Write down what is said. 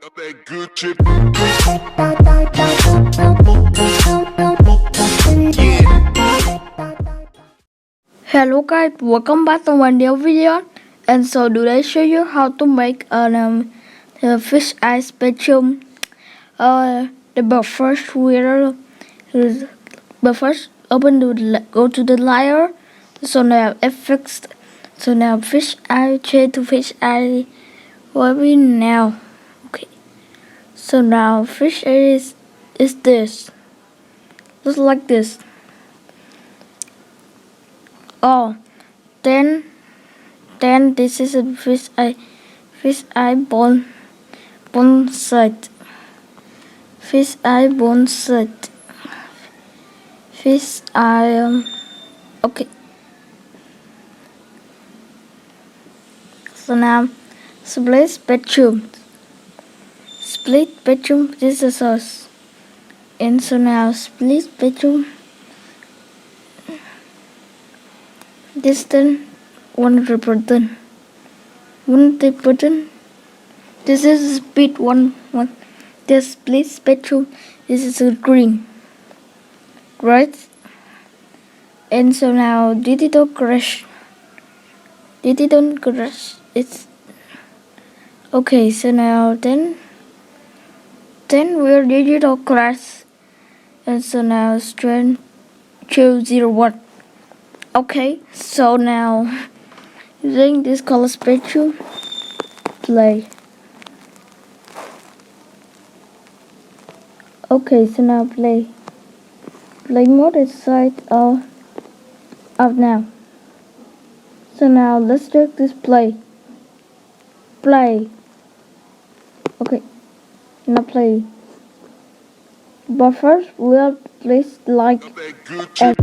Got that good shit. Hello guys, welcome back to my new video. And so today I show you how to make a fish eye spectrum. But first open go to the layer. So now effects. So now fish eye, change to fish eye. What we now? Okay. So now fish eye is this. Just like this. Oh, then this is a fish eye bone set, fish eye bone set, fish eye okay. So now split spectrum, this is us. And so now split spectrum distance 100%. This is speed 1. This split spectrum. This is a green, right? And so now digital crash. It's okay. So now then we're digital crash. And so now strength 201. Okay, so now using this color spectrum, play. Okay, so now play mode is side of now. So now let's check this play. Okay, now play. But first we'll place like Got that good shit.